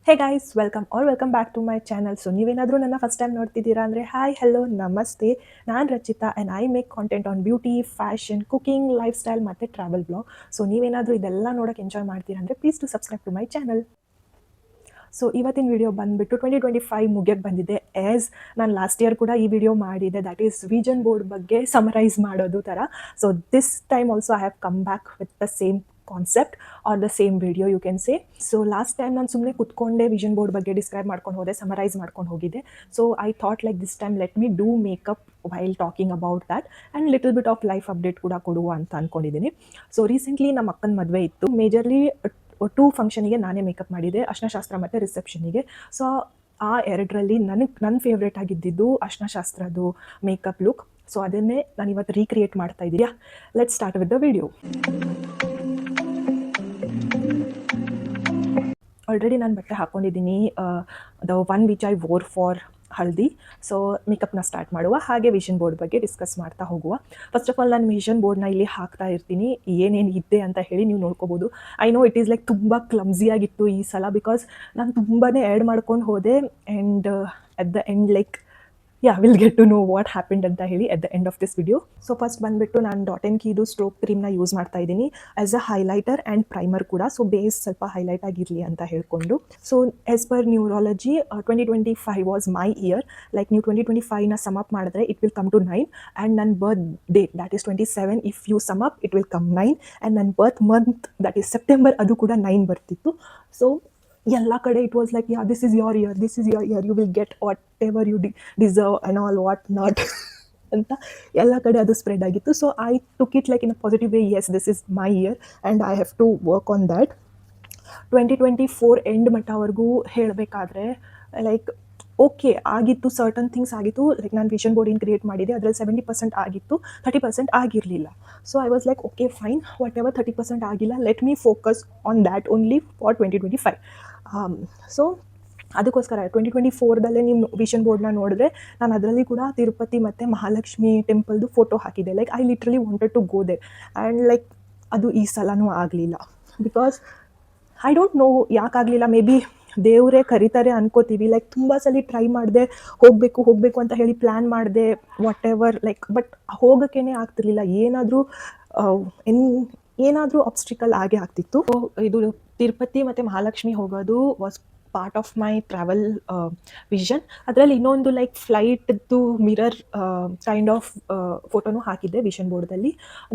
Hey guys welcome back to my channel. So ನೀವೇನಾದರೂ ನನ್ನ first time ನೋಡ್ತಿದ್ದೀರಾ ಅಂದರೆ ಹಾಯ್ ಹೆಲೋ ನಮಸ್ತೆ. ನಾನು Rachita and I make content on beauty, fashion, cooking, lifestyle ಮತ್ತು travel blog. So ನೀವೇನಾದರೂ ಇದೆಲ್ಲ ನೋಡೋಕೆ ಎಂಜಾಯ್ ಮಾಡ್ತೀರಾ ಅಂದರೆ please to subscribe to my channel. So ಇವತ್ತಿನ ವಿಡಿಯೋ ಬಂದುಬಿಟ್ಟು 2025 ಮುಗಿಯೋಕ್ಕೆ ಬಂದಿದೆ. ಆ್ಯಸ್ ನಾನು ಲಾಸ್ಟ್ ಇಯರ್ ಕೂಡ ಈ ವಿಡಿಯೋ ಮಾಡಿದೆ, ದ್ಯಾಟ್ ಈಸ್ ವಿಷನ್ ಬೋರ್ಡ್ ಬಗ್ಗೆ ಸಮರೈಸ್ ಮಾಡೋದು ಥರ. So this time also I have come back with the same concept or the same video you can say. So last time ನಾನು ಸುಮ್ಮನೆ ಕುತ್ಕೊಂಡೆ ವಿಷನ್ ಬೋರ್ಡ್ ಬಗ್ಗೆ ಡಿಸ್ಕ್ರೈಬ್ ಮಾಡ್ಕೊಂಡು ಹೋದೆ, ಸಮರೈಸ್ ಮಾಡ್ಕೊಂಡು ಹೋಗಿದ್ದೆ. So I thought like this time let me do makeup while talking about that and little bit of life update ಕೂಡ ಕೊಡುವ ಅಂತ ಅಂದ್ಕೊಂಡಿದ್ದೀನಿ. ಸೊ ರೀಸೆಂಟ್ಲಿ ನಮ್ಮ ಅಕ್ಕನ ಮದುವೆ ಇತ್ತು. ಮೇಜರ್ಲಿ 2 ಫಂಕ್ಷನಿಗೆ ನಾನೇ ಮೇಕಪ್ ಮಾಡಿದ್ದೆ, ಅರ್ಶನಶಾಸ್ತ್ರ ಮತ್ತು ರಿಸೆಪ್ಷನಿಗೆ. ಸೊ ಆ ಎರಡರಲ್ಲಿ ನನ್ನ ಫೇವ್ರೇಟ್ ಆಗಿದ್ದಿದ್ದು ಅರ್ಶನಶಾಸ್ತ್ರದ್ದು ಮೇಕಪ್ ಲುಕ್. ಸೊ ಅದನ್ನೇ ನಾನು ಇವತ್ತು ರೀಕ್ರಿಯೇಟ್ ಮಾಡ್ತಾ ಇದ್ದೀಯಾ. Let's start with the video. Already ನಾನು ಬಟ್ಟೆ ಹಾಕ್ಕೊಂಡಿದ್ದೀನಿ, the one which I wore for haldi. So ಮೇಕಪ್ನ ಸ್ಟಾರ್ಟ್ ಮಾಡುವ, ಹಾಗೆ ವಿಷನ್ ಬೋರ್ಡ್ ಬಗ್ಗೆ ಡಿಸ್ಕಸ್ ಮಾಡ್ತಾ ಹೋಗುವ. ಫಸ್ಟ್ ಆಫ್ ಆಲ್ ನಾನು ವಿಷನ್ ಬೋರ್ಡ್ನ ಇಲ್ಲಿ ಹಾಕ್ತಾ ಇರ್ತೀನಿ, ಏನೇನು ಇದೆ ಅಂತ ಹೇಳಿ ನೀವು ನೋಡ್ಕೋಬೋದು. I know it is like ತುಂಬ ಕ್ಲಮ್ಸಿಯಾಗಿತ್ತು ಈ ಸಲ, ಬಿಕಾಸ್ ನಾನು ತುಂಬಾ ಆ್ಯಡ್ ಮಾಡ್ಕೊಂಡು ಹೋದೆ and at the end like will get to know what happened ಅಂತ ಹೇಳಿ at the end of this video. So first ಬಂದುಬಿಟ್ಟು ನಾನು ಡಾಟ್ ಆ್ಯಂಡ್ ಕೀದು ಸ್ಟ್ರೋಕ್ ಕ್ರೀಮ್ನ ಯೂಸ್ ಮಾಡ್ತಾ ಇದ್ದೀನಿ as a highlighter and primer ಕೂಡ. ಸೊ ಬೇಸ್ ಸ್ವಲ್ಪ ಹೈಲೈಟ್ ಆಗಿರಲಿ ಅಂತ ಹೇಳ್ಕೊಂಡು. So as per numerology 2025 was my year. Like ನೀವು 2025ನ ಸಮ್ ಅಪ್ ಮಾಡಿದ್ರೆ it will come to 9 and ನನ್ನ ಬರ್ತ್ date that is 27. If you sum up it will come 9 and ನನ್ನ birth month that is September, ಅದು ಕೂಡ 9 ಬರ್ತಿತ್ತು. So ಎಲ್ಲ ಕಡೆ it was like this is your year, you will get whatever you deserve and all what not ಅಂತ ಎಲ್ಲ ಕಡೆ ಅದು ಸ್ಪ್ರೆಡ್ ಆಗಿತ್ತು. So I took it like in a positive way. Yes, this is my year and I have to work on that. 2024 end ಮಟ್ಟವರೆಗೂ ಹೇಳಬೇಕಾದ್ರೆ like okay ಆಗಿತ್ತು, certain things ಆಗಿತ್ತು. Like ನಾನು vision board ಏನು ಕ್ರಿಯೇಟ್ ಮಾಡಿದೆ ಅದರಲ್ಲಿ 70% ಆಗಿತ್ತು, 30% ಆಗಿರಲಿಲ್ಲ. So I was like okay fine, what ever 30% ಆಗಿಲ್ಲ, let me focus on that only for 2025. So ಅದಕ್ಕೋಸ್ಕರ 2024ದಲ್ಲೇ ನೀವು ವಿಷನ್ ಬೋರ್ಡ್ನ ನೋಡಿದ್ರೆ ನಾನು ಅದರಲ್ಲಿ ಕೂಡ ತಿರುಪತಿ ಮತ್ತು ಮಹಾಲಕ್ಷ್ಮಿ ಟೆಂಪಲ್ದು ಫೋಟೋ ಹಾಕಿದ್ದೆ. Like I literally wanted to go there and like ಅದು ಈ ಸಲನೂ ಆಗಲಿಲ್ಲ. ಬಿಕಾಸ್ ಐ ಡೋಂಟ್ ನೋ ಯಾಕಾಗಲಿಲ್ಲ. ಮೇ ಬಿ ದೇವರೇ ಕರೀತಾರೆ ಅನ್ಕೋತೀವಿ. ಲೈಕ್ ತುಂಬ ಸಲ ಟ್ರೈ ಮಾಡಿದೆ, ಹೋಗಬೇಕು ಅಂತ ಹೇಳಿ ಪ್ಲ್ಯಾನ್ ಮಾಡಿದೆ, ವಾಟ್ ಎವರ್ ಲೈಕ್, ಬಟ್ ಹೋಗೋಕ್ಕೇ ಆಗ್ತಿರ್ಲಿಲ್ಲ. ಏನಾದರೂ ಆಬ್ಸ್ಟಿಕಲ್ ಆಗೇ ಆಗ್ತಿತ್ತು. ಇದು ತಿರುಪತಿ ಮತ್ತು ಮಹಾಲಕ್ಷ್ಮಿ ಹೋಗೋದು was part of my travel vision. ಅದರಲ್ಲಿ ಇನ್ನೊಂದು ಲೈಕ್ ಫ್ಲೈಟ್ದು ಮಿರರ್ ಕೈಂಡ್ ಆಫ್ ಫೋಟೋನು ಹಾಕಿದ್ದೆ ವಿಷನ್ ಬೋರ್ಡ್ದಲ್ಲಿ.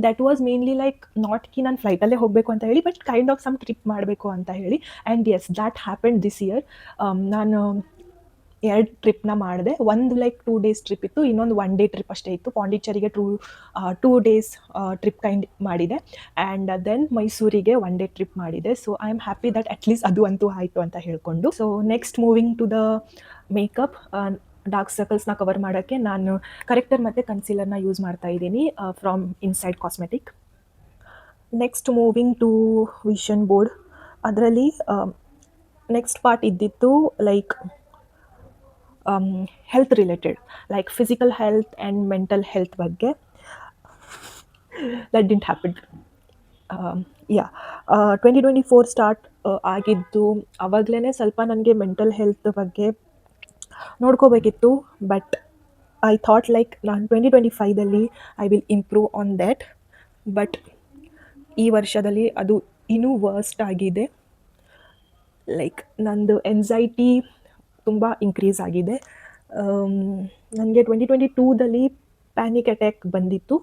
That was mainly like not ಕಿ ನಾನು ಫ್ಲೈಟಲ್ಲೇ ಹೋಗಬೇಕು ಅಂತ ಹೇಳಿ, but kind of some trip ಮಾಡಬೇಕು ಅಂತ ಹೇಳಿ. And yes, that happened this year. ನಾನು 2 ಟ್ರಿಪ್ನ ಮಾಡಿದೆ. ಒಂದು ಲೈಕ್ 2 ಡೇಸ್ ಟ್ರಿಪ್ ಇತ್ತು, ಇನ್ನೊಂದು 1 ಡೇ ಟ್ರಿಪ್ ಅಷ್ಟೇ ಇತ್ತು. ಪಾಂಡಿಚೇರಿಗೆ 2 ಡೇಸ್ ಟ್ರಿಪ್ ಕೈಂಡ್ ಮಾಡಿದೆ ಆ್ಯಂಡ್ ದೆನ್ ಮೈಸೂರಿಗೆ 1 ಡೇ ಟ್ರಿಪ್ ಮಾಡಿದೆ. So I am happy that at least ಅದು ಅಂತೂ ಆಯಿತು ಅಂತ ಹೇಳ್ಕೊಂಡು. So next moving to the makeup. Dark ಸರ್ಕಲ್ಸ್ನ ಕವರ್ ಮಾಡೋಕ್ಕೆ ನಾನು ಕರೆಕ್ಟರ್ ಮತ್ತು ಕನ್ಸೀಲರ್ನ ಯೂಸ್ ಮಾಡ್ತಾ ಇದ್ದೀನಿ from inside cosmetic. Next moving to vision board. ಅದರಲ್ಲಿ ನೆಕ್ಸ್ಟ್ ಪಾರ್ಟ್ ಇದ್ದಿತ್ತು like health related, like physical health and mental health ಬಗ್ಗೆ. That didn't happen. 2024 ಸ್ಟಾರ್ಟ್ ಆಗಿದ್ದು ಆವಾಗಲೇ ಸ್ವಲ್ಪ ನನಗೆ ಮೆಂಟಲ್ ಹೆಲ್ತ್ ಬಗ್ಗೆ ನೋಡ್ಕೋಬೇಕಿತ್ತು. ಬಟ್ ಐ ಥಾಟ್ ಲೈಕ್ ನಾನು 2025ದಲ್ಲಿ I will improve on that. But ಈ ವರ್ಷದಲ್ಲಿ ಅದು ಇನ್ನೂ ವರ್ಸ್ಟ್ ಆಗಿದೆ. ಲೈಕ್ ನಂದು ಎನ್ಸೈಟಿ ತುಂಬ ಇನ್ಕ್ರೀಸ್ ಆಗಿದೆ. ನನಗೆ 2022ದಲ್ಲಿ ಪ್ಯಾನಿಕ್ ಅಟ್ಯಾಕ್ ಬಂದಿತ್ತು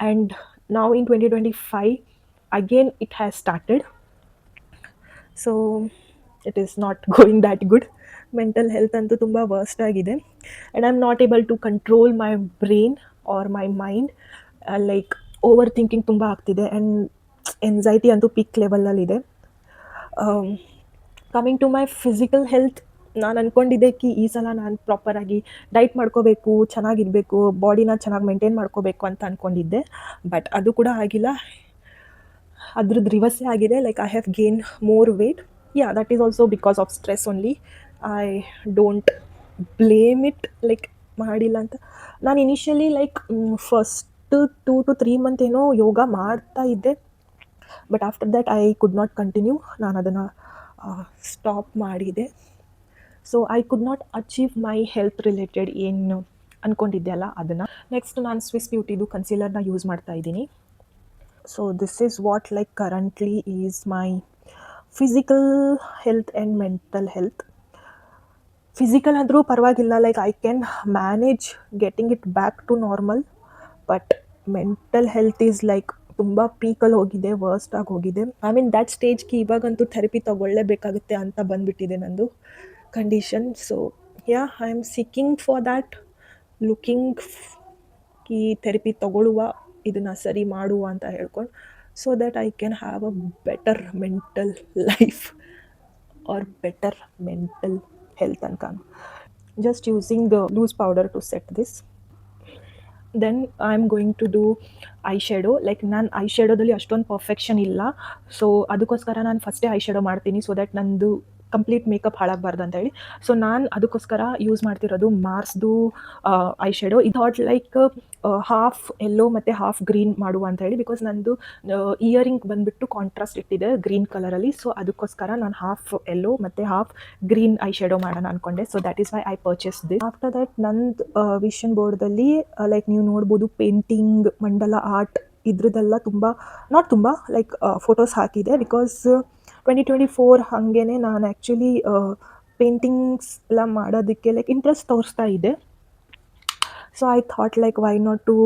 ಆ್ಯಂಡ್ ನಾವು in 2025 again it has started. So it is not going that good. Mental health ಅಂತೂ ತುಂಬ ವರ್ಸ್ಟ್ ಆಗಿದೆ and I am not able to control my brain or my mind. Like overthinking ತುಂಬ ಆಗ್ತಿದೆ and anxiety ಅಂತೂ peak ಲೆವೆಲಲ್ಲಿದೆ. Coming to my physical health, ನಾನು ಅಂದ್ಕೊಂಡಿದ್ದೆ ಕಿ ಈ ಸಲ ನಾನು ಪ್ರಾಪರಾಗಿ ಡೈಟ್ ಮಾಡ್ಕೋಬೇಕು, ಚೆನ್ನಾಗಿರಬೇಕು, ಬಾಡಿನ ಚೆನ್ನಾಗಿ ಮೇಂಟೈನ್ ಮಾಡ್ಕೋಬೇಕು ಅಂತ ಅಂದ್ಕೊಂಡಿದ್ದೆ. ಬಟ್ ಅದು ಕೂಡ ಆಗಿಲ್ಲ, ಅದ್ರದ್ದು ರಿವರ್ಸೇ ಆಗಿದೆ. Like I have gain more weight. That is also because of stress only. I don't blame it like ಮಾಡಿಲ್ಲ ಅಂತ. ನಾನು initially like first 2 to 3 month ಏನೋ ಯೋಗ ಮಾಡ್ತಾ ಇದ್ದೆ, but after that I could not continue. ನಾನು ಅದನ್ನು ಸ್ಟಾಪ್ ಮಾಡಿದೆ. So I could not achieve my health related ಏನು ಅಂದ್ಕೊಂಡಿದ್ದೆ ಅಲ್ಲ ಅದನ್ನು. ನೆಕ್ಸ್ಟ್ ನಾನು ಸ್ವಿಸ್ ಬ್ಯೂಟಿದು ಕನ್ಸೀಲರ್ನ ಯೂಸ್ ಮಾಡ್ತಾ ಇದ್ದೀನಿ. So this is what like currently is my physical health and mental health. Physical ಆದರೂ ಪರವಾಗಿಲ್ಲ, like I can manage getting it back to normal. But mental health is like ತುಂಬ ಪೀಕಲ್ಲಿ ಹೋಗಿದೆ, worst ಆಗಿ ಹೋಗಿದೆ. I mean that ಸ್ಟೇಜ್ಗೆ ಇವಾಗಂತೂ therapy ತೊಗೊಳ್ಳೇಬೇಕಾಗುತ್ತೆ ಅಂತ ಬಂದುಬಿಟ್ಟಿದೆ ನಂದು condition. So yeah, I am seeking for that, looking ಈ ಥೆರಪಿ ತೊಗೊಳ್ಳುವ, ಇದನ್ನು ಸರಿ ಮಾಡುವ ಅಂತ ಹೇಳ್ಕೊಂಡು, so that I can have a better mental life or better mental health ಅನ್ಕೊಂಡು. Just using the loose powder to set this. Then I am going to do eye shadow. Like ನಾನು eye ಶ್ಯಾಡೋದಲ್ಲಿ ಅಷ್ಟೊಂದು perfection ಇಲ್ಲ, so ಅದಕ್ಕೋಸ್ಕರ ನಾನು ಫಸ್ಟೇ eye shadow ಮಾಡ್ತೀನಿ, so that ನಂದು ಕಂಪ್ಲೀಟ್ ಮೇಕಪ್ ಹಾಳಾಗಬಾರ್ದು ಅಂತ ಹೇಳಿ. ಸೊ ನಾನು ಅದಕ್ಕೋಸ್ಕರ ಯೂಸ್ ಮಾಡ್ತಿರೋದು ಮಾರ್ಸ್ದು ಐ ಶ್ಯಾಡೋ. ಇದು ಥಾಟ್ ಲೈಕ್ ಹಾಫ್ ಎಲ್ಲೋ ಮತ್ತು ಹಾಫ್ ಗ್ರೀನ್ ಮಾಡುವ ಅಂತ ಹೇಳಿ, ಬಿಕಾಸ್ ನಂದು ಇಯರಿಂಗ್ ಬಂದುಬಿಟ್ಟು ಕಾಂಟ್ರಾಸ್ಟ್ ಇಟ್ಟಿದೆ ಗ್ರೀನ್ ಕಲರಲ್ಲಿ. ಸೊ ಅದಕ್ಕೋಸ್ಕರ ನಾನು ಹಾಫ್ ಎಲ್ಲೋ ಮತ್ತು ಹಾಫ್ ಗ್ರೀನ್ ಐ ಶ್ಯಾಡೋ ಮಾಡೋಣ ಅಂದ್ಕೊಂಡೆ. So that is why I purchase this. After that ನಂದು ವಿಷನ್ ಬೋರ್ಡ್ದಲ್ಲಿ ಲೈಕ್ ನೀವು ನೋಡ್ಬೋದು ಪೇಂಟಿಂಗ್, ಮಂಡಲ ಆರ್ಟ್ ಇದ್ರದ್ದೆಲ್ಲ ತುಂಬ ಲೈಕ್ ಫೋಟೋಸ್ ಹಾಕಿದೆ. ಬಿಕಾಸ್ 2024 ಹಾಗೇ ನಾನು ಆ್ಯಕ್ಚುಲಿ ಪೇಂಟಿಂಗ್ಸ್ ಎಲ್ಲ ಮಾಡೋದಕ್ಕೆ ಲೈಕ್ ಇಂಟ್ರೆಸ್ಟ್ ತೋರಿಸ್ತಾ ಇದೆ. So I thought like why not to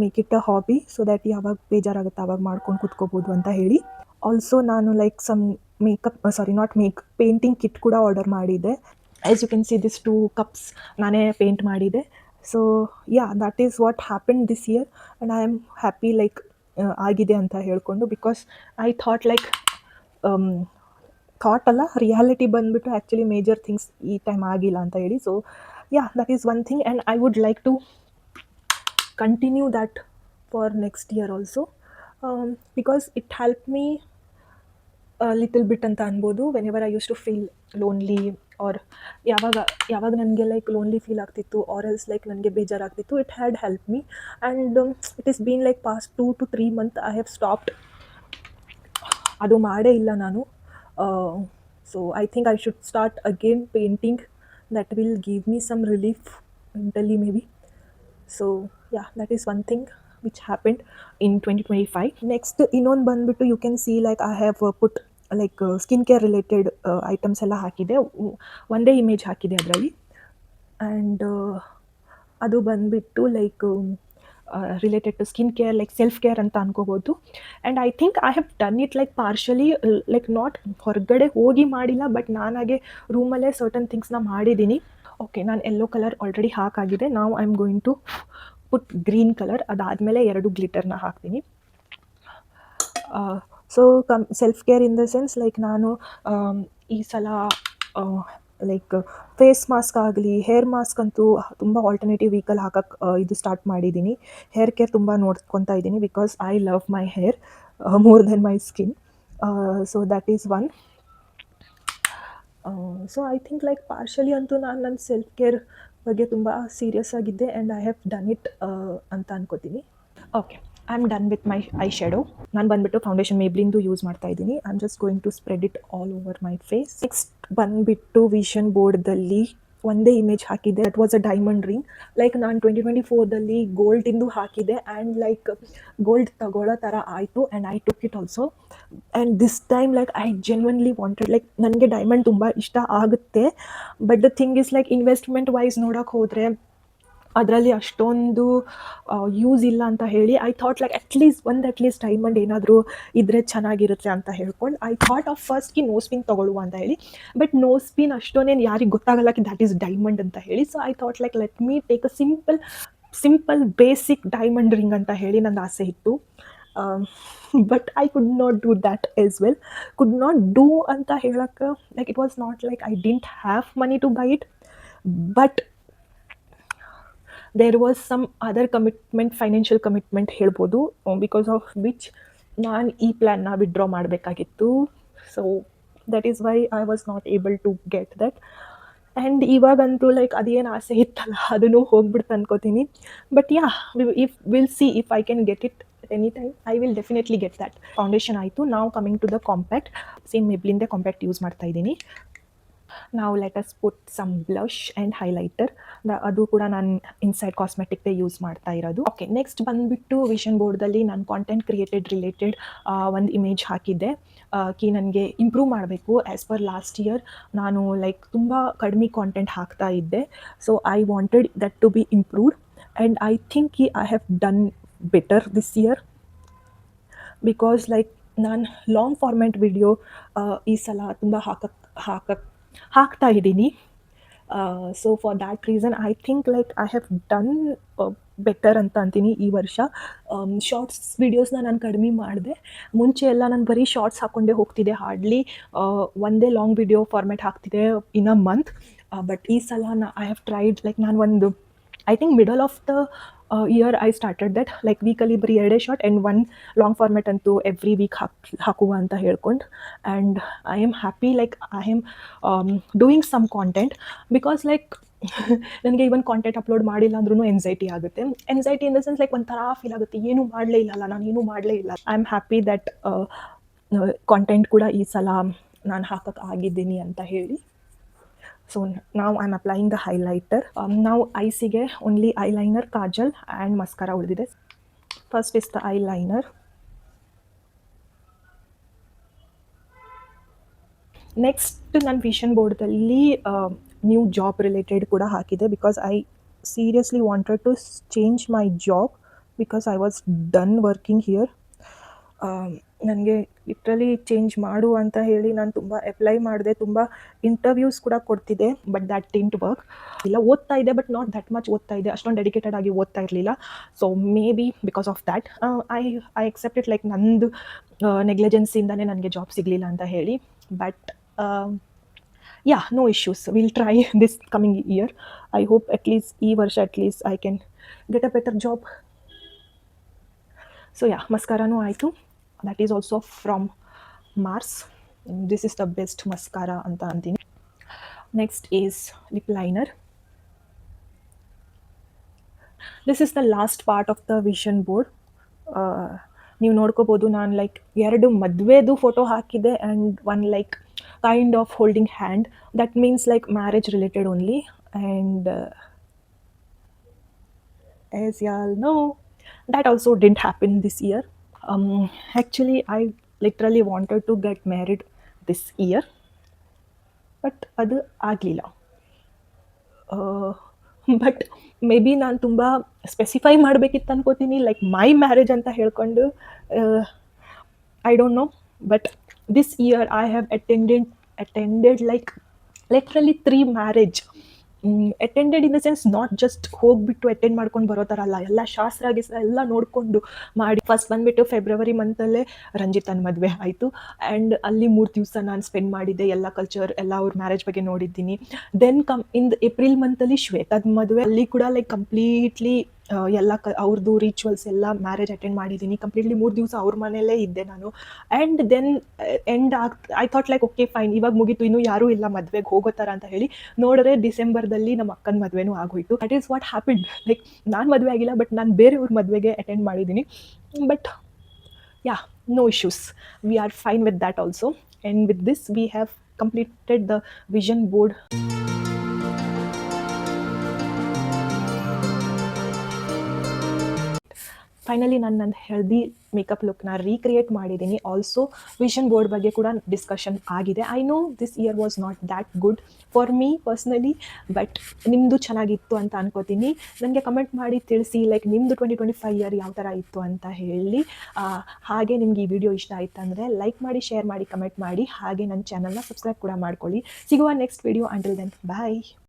make it a hobby, so that ಯಾವಾಗ ಬೇಜಾರಾಗುತ್ತೆ ಆವಾಗ ಮಾಡ್ಕೊಂಡು ಕೂತ್ಕೋಬೋದು ಅಂತ ಹೇಳಿ. ಆಲ್ಸೋ ನಾನು ಲೈಕ್ ಸಮ್ ಪೇಂಟಿಂಗ್ ಕಿಟ್ ಕೂಡ ಆರ್ಡರ್ ಮಾಡಿದ್ದೆ. As you can see this 2 cups ನಾನೇ ಪೇಂಟ್ ಮಾಡಿದೆ. So yeah, that is what happen this year and I am happy like ಆಗಿದೆ ಅಂತ ಹೇಳ್ಕೊಂಡು. Because I thought like thought ಅಲ್ಲ, reality ಬಂದುಬಿಟ್ಟು actually major things ಈ ಟೈಮ್ ಆಗಿಲ್ಲ ಅಂತ ಹೇಳಿ. So yeah, that is one thing and I would like to continue that for next year also, because it help me little bit ಅಂತ ಅನ್ಬೋದು. Whenever I used to feel lonely or ಯಾವಾಗ ನನಗೆ like lonely feel ಆಗ್ತಿತ್ತು or else like ನನಗೆ ಬೇಜಾರಾಗ್ತಿತ್ತು, it had help me. And it is been like past 2 to 3 months I have stopped. ಅದು ಮಾಡೇ ಇಲ್ಲ ನಾನು. So I think I should start again painting. That will give me some relief mentally maybe. So yeah, that is one thing which happened in 2025. Next ಇನ್ನೊಂದು ಬಂದುಬಿಟ್ಟು you can see like I have put like skin care related items ಎಲ್ಲ ಹಾಕಿದೆ. ಒಂದೇ image ಹಾಕಿದೆ ಅದರಲ್ಲಿ. And ಅದು ಬಂದುಬಿಟ್ಟು like related to skin care, like self care ಅಂತ ಅನ್ಕೋಬೋದು. And I think I have done it like partially, like not ಹೊರಗಡೆ ಹೋಗಿ ಮಾಡಿಲ್ಲ, ಬಟ್ ನಾನಾಗೆ ರೂಮಲ್ಲೇ ಸರ್ಟನ್ ಥಿಂಗ್ಸ್ನ ಮಾಡಿದ್ದೀನಿ. ಓಕೆ, ನಾನು ಯೆಲ್ಲೋ ಕಲರ್ ಆಲ್ರೆಡಿ ಹಾಕಾಗಿದೆ. ನಾವು I am going to put green colour. ಅದಾದಮೇಲೆ 2 ಗ್ಲಿಟರ್ನ ಹಾಕ್ತೀನಿ. So self care in the sense like ನಾನು ಈ ಸಲ ಲೈಕ್ ಫೇಸ್ ಮಾಸ್ಕ್ ಆಗಲಿ, ಹೇರ್ ಮಾಸ್ಕ್ ಅಂತೂ ತುಂಬ ಆಲ್ಟರ್ನೇಟಿವ್ ವೀಕಲ್ಲಿ ಹಾಕಕ್ಕೆ ಇದು ಸ್ಟಾರ್ಟ್ ಮಾಡಿದ್ದೀನಿ. ಹೇರ್ ಕೇರ್ ತುಂಬ ನೋಡ್ಕೊತಾ ಇದ್ದೀನಿ, because I love my hair more than my skin. So that is one. So I think like partially ಅಂತೂ ನಾನು ನನ್ನ ಸೆಲ್ಫ್ ಕೇರ್ ಬಗ್ಗೆ ತುಂಬ ಸೀರಿಯಸ್ ಆಗಿದ್ದೆ and I have done it ಅಂತ ಅನ್ಕೋತೀನಿ. Okay, I am done with my eye shadow. ನಾನು ಬಂದುಬಿಟ್ಟು ಫೌಂಡೇಶನ್ ಮೇಬ್ಲಿನ್ದು ಯೂಸ್ ಮಾಡ್ತಾ ಇದ್ದೀನಿ. I am just going to spread it all over my face. Next ಬಂದುಬಿಟ್ಟು ವಿಷನ್ ಬೋರ್ಡ್ದಲ್ಲಿ ಒಂದೇ ಇಮೇಜ್ ಹಾಕಿದೆ. That was a diamond ring. Like ನಾನು 2024ದಲ್ಲಿ ಗೋಲ್ಡಿಂದು ಹಾಕಿದೆ ಆ್ಯಂಡ್ ಲೈಕ್ ಗೋಲ್ಡ್ ತಗೊಳ್ಳೋ ಥರ ಆಯಿತು and I took it also. And this time like I genuinely wanted, like ನನಗೆ ಡೈಮಂಡ್ ತುಂಬ ಇಷ್ಟ ಆಗುತ್ತೆ, but the thing is like investment wise ನೋಡೋಕೆ ಹೋದರೆ ಅದರಲ್ಲಿ ಅಷ್ಟೊಂದು ಯೂಸ್ ಇಲ್ಲ ಅಂತ ಹೇಳಿ I thought like at least diamond ಏನಾದರೂ ಇದ್ದರೆ ಚೆನ್ನಾಗಿರುತ್ತೆ ಅಂತ ಹೇಳ್ಕೊಂಡು ಐ ಥಾಟ್ ಆಫ್ ಫಸ್ಟ್ಗೆ ನೋ ಸ್ಪಿನ್ ತೊಗೊಳ್ಳುವ ಅಂತ ಹೇಳಿ. ಬಟ್ ನೋ ಸ್ಪಿನ್ ಅಷ್ಟೊಂದೇನು ಯಾರಿಗೆ ಗೊತ್ತಾಗಲ್ಲ ದ್ಯಾಟ್ ಈಸ್ ಡೈಮಂಡ್ ಅಂತ ಹೇಳಿ. So I thought like let me take a simple basic diamond ring ಅಂತ ಹೇಳಿ ನನ್ನ ಆಸೆ ಇತ್ತು. But I could not do that as well. Could not do ಅಂತ ಹೇಳೋಕ್ಕೆ like it was not like I didn't have money to buy it, but there was some other commitment, financial commitment ಹೇಳ್ಬೋದು, because of which ನಾನು ಈ ಪ್ಲ್ಯಾನ್ನ withdraw ಮಾಡಬೇಕಾಗಿತ್ತು. So that is why I was not able to get that. And ಇವಾಗಂತೂ like ಅದೇನು ಆಸೆ ಇತ್ತಲ್ಲ ಅದನ್ನು ಹೋಗ್ಬಿಡ್ತು ಅನ್ಕೋತೀನಿ. But yeah, will see if I can get it any time I will definitely get that. Foundation ಆಯಿತು. ನಾವು coming to the compact, same ಮೆಬ್ಲಿನ್ದೇ ಕಾಂಪ್ಯಾಕ್ಟ್ ಯೂಸ್ ಮಾಡ್ತಾ ಇದ್ದೀನಿ. ನಾವು let us put some blush and highlighter. ಅದು ಕೂಡ ನಾನು Insight ಕಾಸ್ಮೆಟಿಕ್ದೇ ಯೂಸ್ ಮಾಡ್ತಾ ಇರೋದು. ಓಕೆ, ನೆಕ್ಸ್ಟ್ ಬಂದುಬಿಟ್ಟು ವಿಷನ್ ಬೋರ್ಡ್ದಲ್ಲಿ ನಾನು ಕಾಂಟೆಂಟ್ ಕ್ರಿಯೇಟೆಡ್ ರಿಲೇಟೆಡ್ ಒಂದು ಇಮೇಜ್ ಹಾಕಿದ್ದೆ. ನನಗೆ ಇಂಪ್ರೂವ್ ಮಾಡಬೇಕು. ಆ್ಯಸ್ ಪರ್ ಲಾಸ್ಟ್ ಇಯರ್ ನಾನು ಲೈಕ್ ತುಂಬ ಕಡಿಮೆ ಕಾಂಟೆಂಟ್ ಹಾಕ್ತಾ ಇದ್ದೆ. So I wanted that to be improved and I think I have done better this year. Because like ನಾನು ಲಾಂಗ್ ಫಾರ್ಮ್ಯಾಟ್ ವಿಡಿಯೋ ಈ ಸಲ ತುಂಬ ಹಾಕ್ತಾ ಇದ್ದೀನಿ. So for that reason I think like I have done better ಅಂತ ಅಂತೀನಿ ಈ ವರ್ಷ. ಶಾರ್ಟ್ಸ್ ವೀಡಿಯೋಸ್ನ ನಾನು ಕಡಿಮೆ ಮಾಡಿದೆ. ಮುಂಚೆ ಎಲ್ಲ ನಾನು ಬರೀ ಶಾರ್ಟ್ಸ್ ಹಾಕ್ಕೊಂಡೇ ಹೋಗ್ತಿದ್ದೆ, ಹಾರ್ಡ್ಲಿ ಒಂದೇ ಲಾಂಗ್ ವಿಡಿಯೋ ಫಾರ್ಮ್ಯಾಟ್ ಹಾಕ್ತಿದ್ದೆ ಇನ್ ಅ ಮಂತ್. ಬಟ್ ಈ ಸಲ ಐ ಹ್ಯಾವ್ ಟ್ರೈಡ್ ಲೈಕ್ ನಾನು ಒಂದು I think middle of the year I started that like weekly ಬರೀ 2 ಶಾರ್ಟ್ ಆ್ಯಂಡ್ 1 ಲಾಂಗ್ ಫಾರ್ಮ್ಯಾಟ್ ಅಂತೂ ಎವ್ರಿ ವೀಕ್ ಹಾಕುವ ಅಂತ ಹೇಳ್ಕೊಂಡು. And I am happy like I am doing some content. Because like ನನಗೆ even content upload ಮಾಡಿಲ್ಲ ಅಂದ್ರೂ anxiety ಆಗುತ್ತೆ. Anxiety in the sense like ಒಂಥರ ಫೀಲ್ ಆಗುತ್ತೆ, ಏನೂ ಮಾಡಲೇ ಇಲ್ಲಲ್ಲ, ನಾನು ಏನೂ ಮಾಡಲೇ ಇಲ್ಲ. I am happy that content ಕೂಡ ಈ ಸಲ ನಾನು ಹಾಕಕ್ಕೆ ಆಗಿದ್ದೀನಿ ಅಂತ ಹೇಳಿ. ಸೊ ನಾವು I am applying the highlighter. ನಾವು ಐಸಿಗೆ only eyeliner, kajal and mascara ಉಳಿದಿದೆ. First is the eyeliner. Next ನಾನು ವಿಷನ್ ಬೋರ್ಡ್ದಲ್ಲಿ ನ್ಯೂ ಜಾಬ್ ರಿಲೇಟೆಡ್ ಕೂಡ ಹಾಕಿದೆ. Because I seriously wanted to change my job because I was done working here. ನನಗೆ literally change ಮಾಡು ಅಂತ ಹೇಳಿ ನಾನು ತುಂಬ ಅಪ್ಲೈ ಮಾಡಿದೆ, ತುಂಬ ಇಂಟರ್ವ್ಯೂಸ್ ಕೂಡ ಕೊಡ್ತಿದ್ದೆ. But that didn't work. ಇಲ್ಲ, ಓದ್ತಾ ಇದ್ದೆ ಬಟ್ ನಾಟ್ ದ್ಯಾಟ್ ಮಚ್ ಓದ್ತಾ ಇದ್ದೆ, ಅಷ್ಟೊಂದು ಡೆಡಿಕೇಟೆಡ್ ಆಗಿ ಓದ್ತಾ ಇರಲಿಲ್ಲ. So maybe because of that I accept it like ನಂದು ನೆಗ್ಲಿಜೆನ್ಸಿಂದನೇ ನನಗೆ ಜಾಬ್ ಸಿಗಲಿಲ್ಲ ಅಂತ ಹೇಳಿ. But yeah, no issues, will try this coming year. I hope at least ಈ ವರ್ಷ at least I can get a better job. So yeah, ಮಸ್ಕಾರಾನೂ ಆಯಿತು. That is also from Mars. This is the best mascara ಅಂತ ಅಂತೀನಿ. Next is lip liner. This is the last part of the vision board. ನೀವು ನೋಡ್ಕೋಬೋದು, ನಾನು like 2 ಮದುವೆದು photo ಹಾಕಿದೆ and 1 like kind of holding hand. That means like marriage related only. And as y'all know, that also didn't happen this year. Actually I literally wanted to get married this year, but ಅದು ಆಗಲಿಲ್ಲ. But may be ನಾನು ತುಂಬ specify ಮಾಡಬೇಕಿತ್ತು ಅನ್ಕೋತೀನಿ, like my marriage ಅಂತ ಹೇಳ್ಕೊಂಡು. I don't no, but this year I have attended like literally 3 marriage. Attended in the sense not just ಹೋಗಿಬಿಟ್ಟು attend ಮಾಡ್ಕೊಂಡು ಬರೋ ಥರ ಅಲ್ಲ, ಎಲ್ಲ ಶಾಸ್ತ್ರ ಎಲ್ಲ ನೋಡಿಕೊಂಡು ಮಾಡಿ. ಫಸ್ಟ್ ಬಂದುಬಿಟ್ಟು ಫೆಬ್ರವರಿ ಮಂತಲ್ಲೇ ರಂಜಿತನ ಮದುವೆ ಆಯಿತು. ಆ್ಯಂಡ್ ಅಲ್ಲಿ 3 ದಿವಸ ನಾನು ಸ್ಪೆಂಡ್ ಮಾಡಿದ್ದೆ, ಎಲ್ಲ ಕಲ್ಚರ್ ಎಲ್ಲ ಅವ್ರ ಮ್ಯಾರೇಜ್ ಬಗ್ಗೆ ನೋಡಿದ್ದೀನಿ. ದೆನ್ ಇನ್ ಏಪ್ರಿಲ್ ಮಂತಲ್ಲಿ ಶ್ವೇತದ ಮದುವೆ, ಅಲ್ಲಿ ಕೂಡ ಲೈಕ್ ಕಂಪ್ಲೀಟ್ಲಿ ಎಲ್ಲ ಅವ್ರದ್ದು ರಿಚುವಲ್ಸ್ ಎಲ್ಲ ಮ್ಯಾರೇಜ್ ಅಟೆಂಡ್ ಮಾಡಿದ್ದೀನಿ. ಕಂಪ್ಲೀಟ್ಲಿ 3 ದಿವಸ ಅವ್ರ ಮನೆಯಲ್ಲೇ ಇದ್ದೆ ನಾನು. And then I thought like okay fine, ಇವಾಗ ಮುಗೀತು, ಇನ್ನೂ ಯಾರೂ ಇಲ್ಲ ಮದುವೆಗೆ ಹೋಗೋ ಥರ ಅಂತ ಹೇಳಿ ನೋಡಿದ್ರೆ ಡಿಸೆಂಬರ್ದಲ್ಲಿ ನಮ್ಮ ಅಕ್ಕನ ಮದುವೆನೂ ಆಗೋಯ್ತು. That is what happened. Like ನಾನು ಮದುವೆ ಆಗಿಲ್ಲ, ಬಟ್ ನಾನು ಬೇರೆಯವ್ರ ಮದುವೆಗೆ ಅಟೆಂಡ್ ಮಾಡಿದ್ದೀನಿ. But yeah, no issues, we are fine with that also. And with this we have completed the vision board. Finally ನಾನು ನನ್ನ ಹೆಲ್ದಿ ಮೇಕಪ್ ಲುಕ್ನ ರೀಕ್ರಿಯೇಟ್ ಮಾಡಿದ್ದೀನಿ. ಆಲ್ಸೋ ವಿಷನ್ ಬೋರ್ಡ್ ಬಗ್ಗೆ ಕೂಡ ಡಿಸ್ಕಷನ್ ಆಗಿದೆ. I know this year was not that good for me personally, but ನಿಮ್ಮದು ಚೆನ್ನಾಗಿತ್ತು ಅಂತ ಅನ್ಕೋತೀನಿ. ನನಗೆ ಕಮೆಂಟ್ ಮಾಡಿ ತಿಳಿಸಿ ಲೈಕ್ ನಿಮ್ಮದು 2025 ಇಯರ್ ಯಾವ ಥರ ಇತ್ತು ಅಂತ ಹೇಳಿ. ಹಾಗೆ ನಿಮ್ಗೆ ಈ ವಿಡಿಯೋ ಇಷ್ಟ ಆಯಿತು ಅಂದರೆ ಲೈಕ್ ಮಾಡಿ, ಶೇರ್ ಮಾಡಿ, ಕಮೆಂಟ್ ಮಾಡಿ. ಹಾಗೆ ನನ್ನ ಚಾನಲ್ನ ಸಬ್ಸ್ಕ್ರೈಬ್ ಕೂಡ ಮಾಡ್ಕೊಳ್ಳಿ. ಸಿಗುವ ನೆಕ್ಸ್ಟ್ ವಿಡಿಯೋ. ಅಂಟಿಲ್ ದೆನ್, ಬಾಯ್.